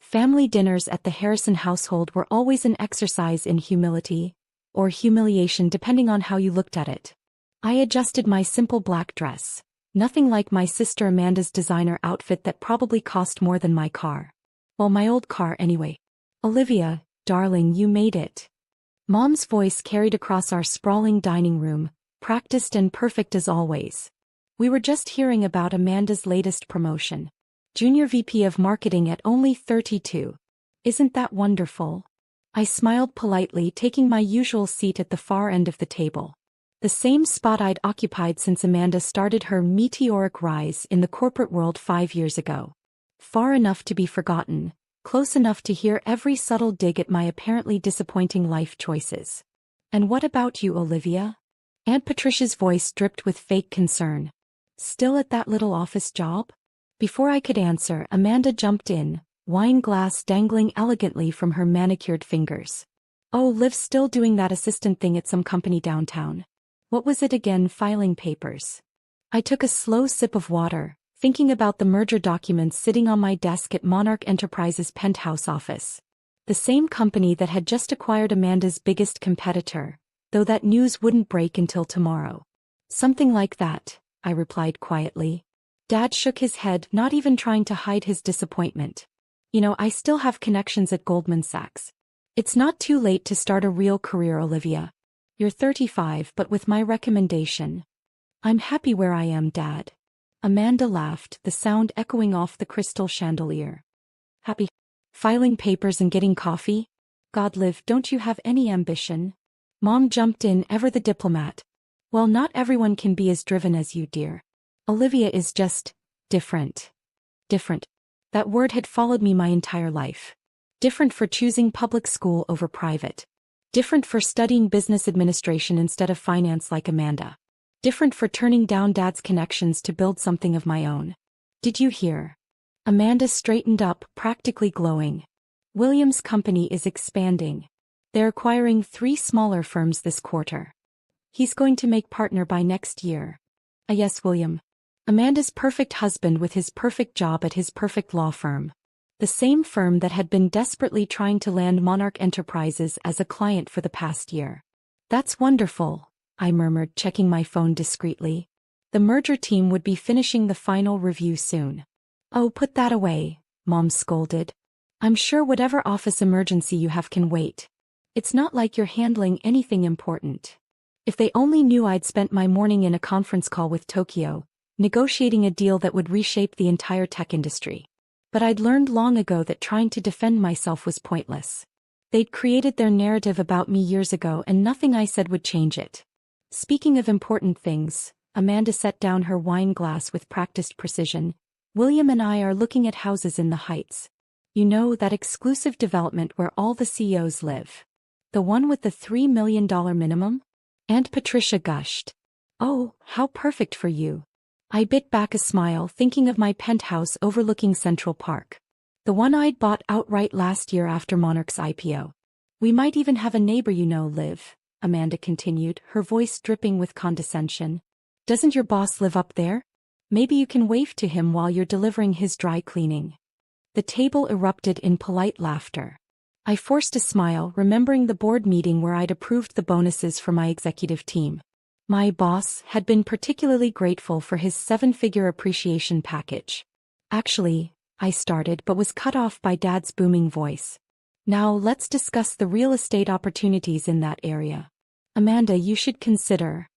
Family dinners at the Harrison household were always an exercise in humility, or humiliation depending on how you looked at it. I adjusted my simple black dress, nothing like my sister Amanda's designer outfit that probably cost more than my car. Well, my old car anyway. Olivia, darling, you made it. Mom's voice carried across our sprawling dining room, practiced and perfect as always. We were just hearing about Amanda's latest promotion. Junior VP of Marketing at only 32. Isn't that wonderful? I smiled politely, taking my usual seat at the far end of the table. The same spot I'd occupied since Amanda started her meteoric rise in the corporate world 5 years ago. Far enough to be forgotten, close enough to hear every subtle dig at my apparently disappointing life choices. And what about you, Olivia? Aunt Patricia's voice dripped with fake concern. Still at that little office job? Before I could answer, Amanda jumped in, wine glass dangling elegantly from her manicured fingers. Oh, Liv's still doing that assistant thing at some company downtown. What was it again? Filing papers. I took a slow sip of water, thinking about the merger documents sitting on my desk at Monarch Enterprises' penthouse office. The same company that had just acquired Amanda's biggest competitor, though that news wouldn't break until tomorrow. Something like that, I replied quietly. Dad shook his head, not even trying to hide his disappointment. You know, I still have connections at Goldman Sachs. It's not too late to start a real career, Olivia. You're 35, but with my recommendation. I'm happy where I am, Dad. Amanda laughed, the sound echoing off the crystal chandelier. Happy? Filing papers and getting coffee? God, Liv, don't you have any ambition? Mom jumped in, ever the diplomat. Well, not everyone can be as driven as you, dear. Olivia is just different. Different. That word had followed me my entire life. Different for choosing public school over private. Different for studying business administration instead of finance like Amanda. Different for turning down Dad's connections to build something of my own. Did you hear? Amanda straightened up, practically glowing. William's company is expanding. They're acquiring 3 smaller firms this quarter. He's going to make partner by next year. Yes, William. Amanda's perfect husband with his perfect job at his perfect law firm. The same firm that had been desperately trying to land Monarch Enterprises as a client for the past year. That's wonderful, I murmured, checking my phone discreetly. The merger team would be finishing the final review soon. Oh, put that away, Mom scolded. I'm sure whatever office emergency you have can wait. It's not like you're handling anything important. If they only knew I'd spent my morning in a conference call with Tokyo, negotiating a deal that would reshape the entire tech industry. But I'd learned long ago that trying to defend myself was pointless. They'd created their narrative about me years ago and nothing I said would change it. Speaking of important things, Amanda set down her wine glass with practiced precision. William and I are looking at houses in the Heights. You know, that exclusive development where all the CEOs live. The one with the $3 million minimum? Aunt Patricia gushed. Oh, how perfect for you. I bit back a smile, thinking of my penthouse overlooking Central Park. The one I'd bought outright last year after Monarch's IPO. We might even have a neighbor, you know, Liv, Amanda continued, her voice dripping with condescension. Doesn't your boss live up there? Maybe you can wave to him while you're delivering his dry cleaning. The table erupted in polite laughter. I forced a smile, remembering the board meeting where I'd approved the bonuses for my executive team. My boss had been particularly grateful for his 7-figure appreciation package. Actually, I started but was cut off by Dad's booming voice. Now let's discuss the real estate opportunities in that area. Amanda, you should consider.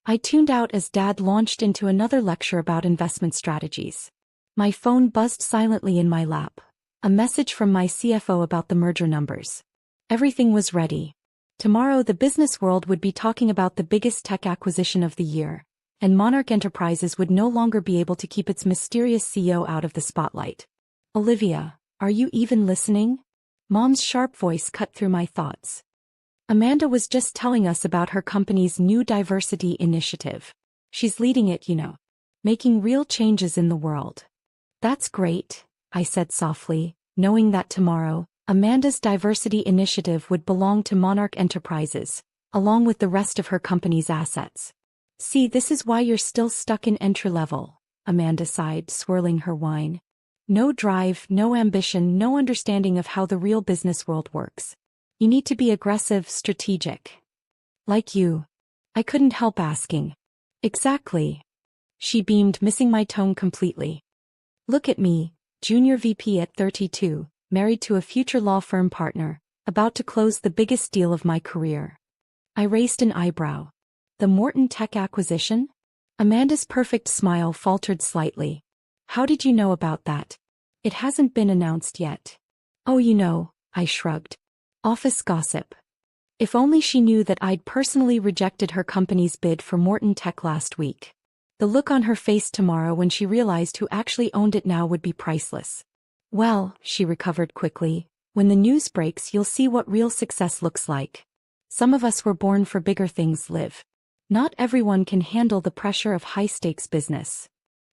I tuned out as Dad launched into another lecture about investment strategies. My phone buzzed silently in my lap. A message from my CFO about the merger numbers. Everything was ready. Tomorrow the business world would be talking about the biggest tech acquisition of the year, and Monarch Enterprises would no longer be able to keep its mysterious CEO out of the spotlight. Olivia, are you even listening? Mom's sharp voice cut through my thoughts. Amanda was just telling us about her company's new diversity initiative. She's leading it, you know. Making real changes in the world. That's great, I said softly, knowing that tomorrow, Amanda's diversity initiative would belong to Monarch Enterprises, along with the rest of her company's assets. See, this is why you're still stuck in entry level, Amanda sighed, swirling her wine. No drive, no ambition, no understanding of how the real business world works. You need to be aggressive, strategic. Like you. I couldn't help asking. Exactly. She beamed, missing my tone completely. Look at me, junior VP at 32, married to a future law firm partner, about to close the biggest deal of my career. I raised an eyebrow. The Morton Tech acquisition? Amanda's perfect smile faltered slightly. How did you know about that? It hasn't been announced yet. Oh, I shrugged. Office gossip. If only she knew that I'd personally rejected her company's bid for Morton Tech last week. The look on her face tomorrow when she realized who actually owned it now would be priceless. Well, she recovered quickly, when the news breaks you'll see what real success looks like. Some of us were born for bigger things, Liv. Not everyone can handle the pressure of high-stakes business.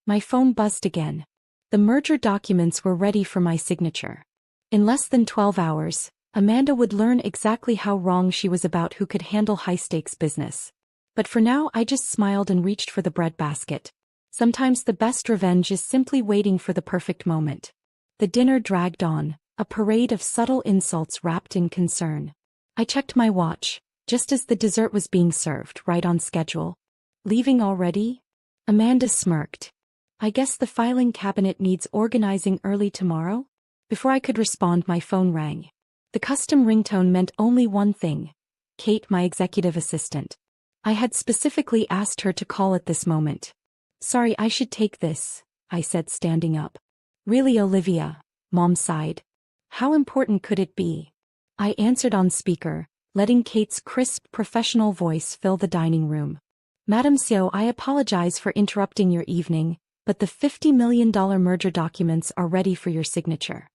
My phone buzzed again. The merger documents were ready for my signature. In less than 12 hours, Amanda would learn exactly how wrong she was about who could handle high-stakes business. But for now I just smiled and reached for the breadbasket. Sometimes the best revenge is simply waiting for the perfect moment. The dinner dragged on, a parade of subtle insults wrapped in concern. I checked my watch, just as the dessert was being served, right on schedule. Leaving already? Amanda smirked. I guess the filing cabinet needs organizing early tomorrow? Before I could respond, my phone rang. The custom ringtone meant only one thing. Kate, my executive assistant. I had specifically asked her to call at this moment. Sorry, I should take this, I said, standing up. Really, Olivia? Mom sighed. How important could it be? I answered on speaker, letting Kate's crisp, professional voice fill the dining room. Madam CEO, I apologize for interrupting your evening, but the $50 million merger documents are ready for your signature.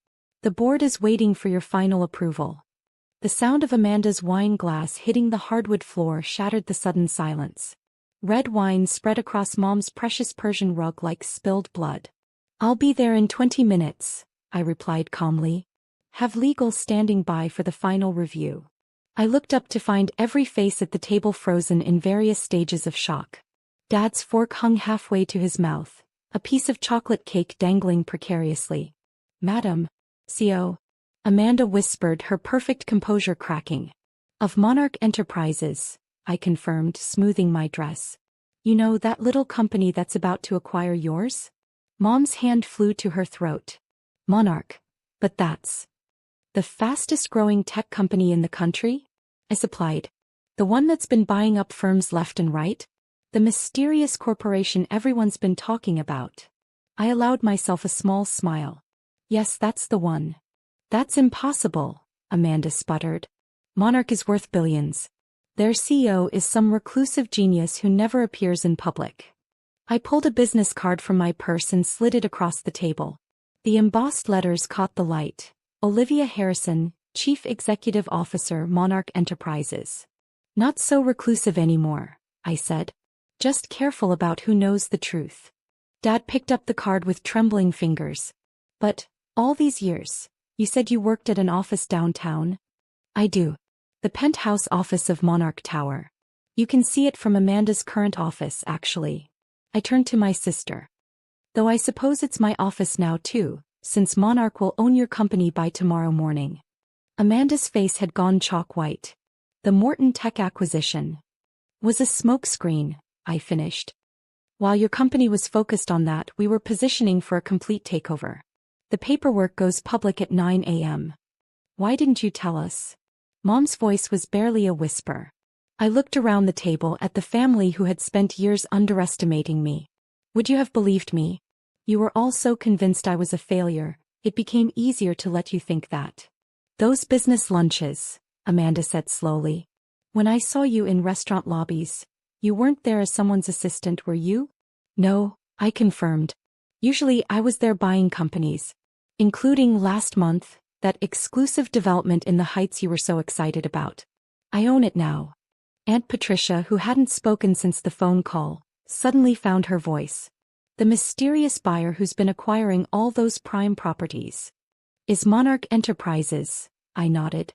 The board is waiting for your final approval. The sound of Amanda's wine glass hitting the hardwood floor shattered the sudden silence. Red wine spread across Mom's precious Persian rug like spilled blood. I'll be there in 20 minutes, I replied calmly. Have legal standing by for the final review. I looked up to find every face at the table frozen in various stages of shock. Dad's fork hung halfway to his mouth, a piece of chocolate cake dangling precariously. Madam CEO, Amanda whispered, her perfect composure cracking. Of Monarch Enterprises, I confirmed, smoothing my dress. You know, that little company that's about to acquire yours? Mom's hand flew to her throat. Monarch. But that's the fastest growing tech company in the country? I supplied. The one that's been buying up firms left and right? The mysterious corporation everyone's been talking about. I allowed myself a small smile. Yes, that's the one. That's impossible, Amanda sputtered. Monarch is worth billions. Their CEO is some reclusive genius who never appears in public. I pulled a business card from my purse and slid it across the table. The embossed letters caught the light. Olivia Harrison, Chief Executive Officer, Monarch Enterprises. Not so reclusive anymore, I said. Just careful about who knows the truth. Dad picked up the card with trembling fingers. But, all these years, you said you worked at an office downtown? I do. The penthouse office of Monarch Tower. You can see it from Amanda's current office, actually. I turned to my sister. Though I suppose it's my office now too, since Monarch will own your company by tomorrow morning. Amanda's face had gone chalk white. The Morton Tech acquisition was a smokescreen, I finished. While your company was focused on that, we were positioning for a complete takeover. The paperwork goes public at 9 a.m. Why didn't you tell us? Mom's voice was barely a whisper. I looked around the table at the family who had spent years underestimating me. Would you have believed me? You were all so convinced I was a failure, it became easier to let you think that. Those business lunches, Amanda said slowly. When I saw you in restaurant lobbies, you weren't there as someone's assistant, were you? No, I confirmed. Usually I was there buying companies. Including last month, that exclusive development in the Heights you were so excited about. I own it now. Aunt Patricia, who hadn't spoken since the phone call, suddenly found her voice. The mysterious buyer who's been acquiring all those prime properties is Monarch Enterprises, I nodded.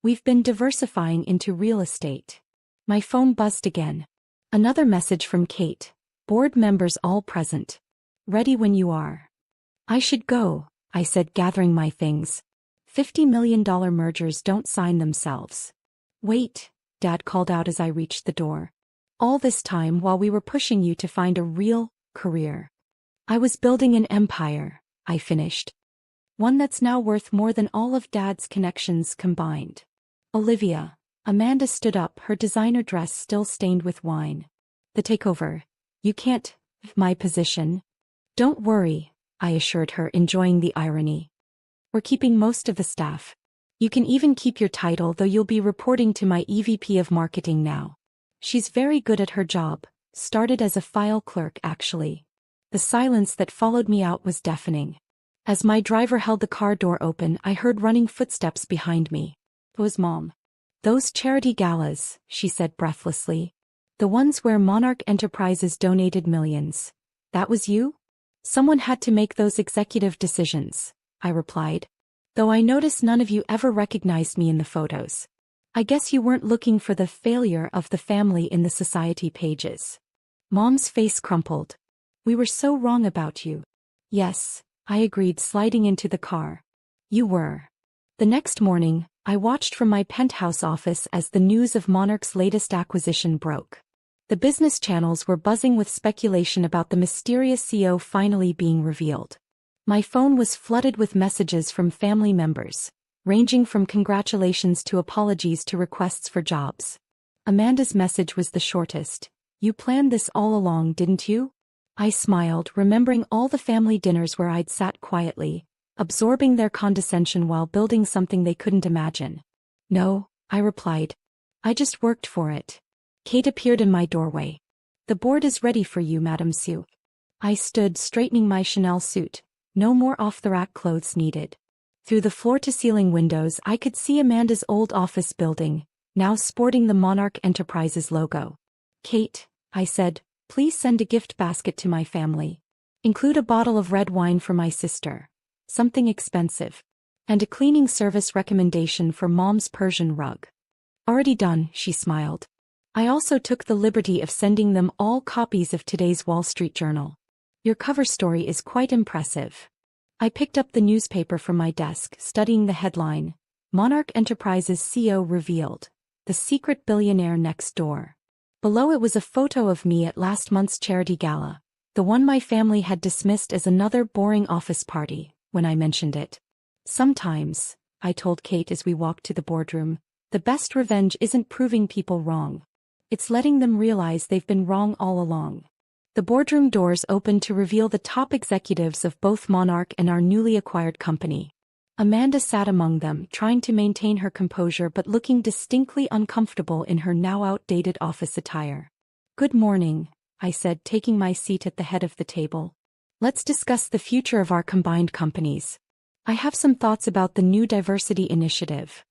We've been diversifying into real estate. My phone buzzed again. Another message from Kate. Board members all present. Ready when you are. I should go, I said, gathering my things. $50 million mergers don't sign themselves. Wait, Dad called out as I reached the door. All this time while we were pushing you to find a real career. I was building an empire, I finished. One that's now worth more than all of Dad's connections combined. Olivia. Amanda stood up, her designer dress still stained with wine. The takeover. You can't, my position. Don't worry, I assured her, enjoying the irony. We're keeping most of the staff. You can even keep your title, though you'll be reporting to my EVP of marketing now. She's very good at her job, started as a file clerk actually. The silence that followed me out was deafening. As my driver held the car door open, I heard running footsteps behind me. It was Mom. Those charity galas, she said breathlessly. The ones where Monarch Enterprises donated millions. That was you? Someone had to make those executive decisions, I replied. Though I noticed none of you ever recognized me in the photos. I guess you weren't looking for the failure of the family in the society pages. Mom's face crumpled. We were so wrong about you. Yes, I agreed, sliding into the car. You were. The next morning, I watched from my penthouse office as the news of Monarch's latest acquisition broke. The business channels were buzzing with speculation about the mysterious CEO finally being revealed. My phone was flooded with messages from family members, ranging from congratulations to apologies to requests for jobs. Amanda's message was the shortest. You planned this all along, didn't you? I smiled, remembering all the family dinners where I'd sat quietly, absorbing their condescension while building something they couldn't imagine. No, I replied. I just worked for it. Kate appeared in my doorway. The board is ready for you, Madame Sue. I stood, straightening my Chanel suit. No more off-the-rack clothes needed. Through the floor-to-ceiling windows I could see Amanda's old office building, now sporting the Monarch Enterprises logo. Kate, I said, please send a gift basket to my family. Include a bottle of red wine for my sister. Something expensive. And a cleaning service recommendation for Mom's Persian rug. Already done, she smiled. I also took the liberty of sending them all copies of today's Wall Street Journal. Your cover story is quite impressive. I picked up the newspaper from my desk, studying the headline. Monarch Enterprises CEO revealed. The secret billionaire next door. Below it was a photo of me at last month's charity gala, the one my family had dismissed as another boring office party, when I mentioned it. Sometimes, I told Kate as we walked to the boardroom, the best revenge isn't proving people wrong. It's letting them realize they've been wrong all along. The boardroom doors opened to reveal the top executives of both Monarch and our newly acquired company. Amanda sat among them, trying to maintain her composure but looking distinctly uncomfortable in her now outdated office attire. Good morning, I said, taking my seat at the head of the table. Let's discuss the future of our combined companies. I have some thoughts about the new diversity initiative.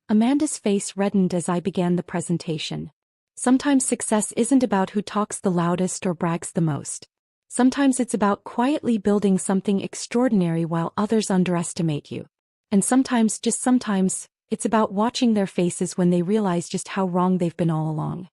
Amanda's face reddened as I began the presentation. Sometimes success isn't about who talks the loudest or brags the most. Sometimes it's about quietly building something extraordinary while others underestimate you. And sometimes, just sometimes, it's about watching their faces when they realize just how wrong they've been all along.